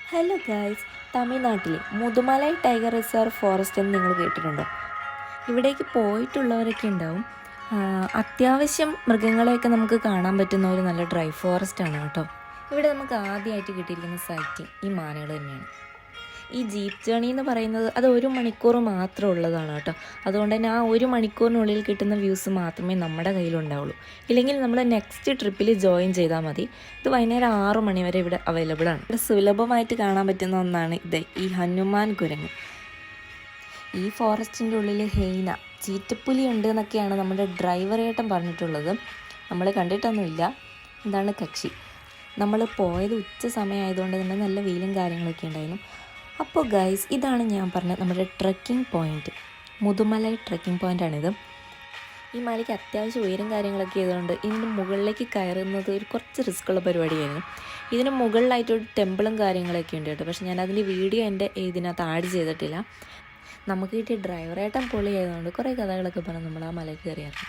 Hello guys, തമിഴ്നാട്ടിലെ Mudumalai tiger reserve forest എന്ന് നിങ്ങൾ കേട്ടിട്ടുണ്ടോ? ഇവിടേക്ക് പോയിട്ടുള്ളവരൊക്കെ ഉണ്ടാവും. അത്യാവശ്യം മൃഗങ്ങളെയൊക്കെ നമുക്ക് കാണാൻ പറ്റുന്ന ഒരു നല്ല ഡ്രൈ ഫോറസ്റ്റ് ആണ് കേട്ടോ. ഇവിടെ നമുക്ക് ആദ്യമായിട്ട് കിട്ടിയിരിക്കുന്ന സൈറ്റ് ഈ മാനുകൾ തന്നെയാണ്. ഈ ജീപ്പ് ജേണി എന്ന് പറയുന്നത് അത് 1 മണിക്കൂർ മാത്രം ഉള്ളതാണ് കേട്ടോ. അതുകൊണ്ട് തന്നെ ആ 1 മണിക്കൂറിനുള്ളിൽ കിട്ടുന്ന വ്യൂസ് മാത്രമേ നമ്മുടെ കയ്യിലുണ്ടാവുള്ളൂ. ഇല്ലെങ്കിൽ നമ്മൾ നെക്സ്റ്റ് ട്രിപ്പിൽ ജോയിൻ ചെയ്താൽ മതി. ഇത് വൈകുന്നേരം 6 മണി വരെ ഇവിടെ അവൈലബിൾ ആണ്. ഇവിടെ സുലഭമായിട്ട് കാണാൻ പറ്റുന്ന ഒന്നാണ് ഇത്, ഈ ഹനുമാൻ കുരങ്ങ്. ഈ ഫോറസ്റ്റിൻ്റെ ഉള്ളിൽ ഹെയ്ന, ചീറ്റപ്പുലി ഉണ്ട് എന്നൊക്കെയാണ് നമ്മുടെ ഡ്രൈവർ ഏട്ടൻ പറഞ്ഞിട്ടുള്ളത്. നമ്മൾ കണ്ടിട്ടൊന്നുമില്ല. ഇതാണ് കക്ഷി. നമ്മൾ പോയത് ഉച്ച സമയമായതുകൊണ്ട് തന്നെ നല്ല വെയിലും കാര്യങ്ങളൊക്കെ ഉണ്ടായിരുന്നു. അപ്പോൾ ഗൈസ്, ഇതാണ് ഞാൻ പറഞ്ഞ നമ്മുടെ ട്രക്കിംഗ് പോയിൻറ്റ്, മുതുമലൈ ട്രക്കിംഗ് പോയിൻ്റാണിത്. ഈ മലയ്ക്ക് അത്യാവശ്യം ഉയരം കാര്യങ്ങളൊക്കെ ആയതുകൊണ്ട് ഇതിൻ്റെ മുകളിലേക്ക് കയറുന്നത് ഒരു കുറച്ച് റിസ്ക്കുള്ള പരിപാടിയായിരുന്നു. ഇതിന് മുകളിലായിട്ടൊരു ടെമ്പിളും കാര്യങ്ങളൊക്കെ ഉണ്ട് കേട്ടോ. പക്ഷേ ഞാൻ അതിൻ്റെ വീഡിയോ എൻ്റെ ഇതിനകത്ത് ആഡ് ചെയ്തിട്ടില്ല. നമുക്ക് കിട്ടിയ ഡ്രൈവറായിട്ടും പൊളിയായതുകൊണ്ട് കുറേ കഥകളൊക്കെ പറഞ്ഞ് നമ്മൾ ആ മലയ്ക്ക് കയറിയായിരുന്നു.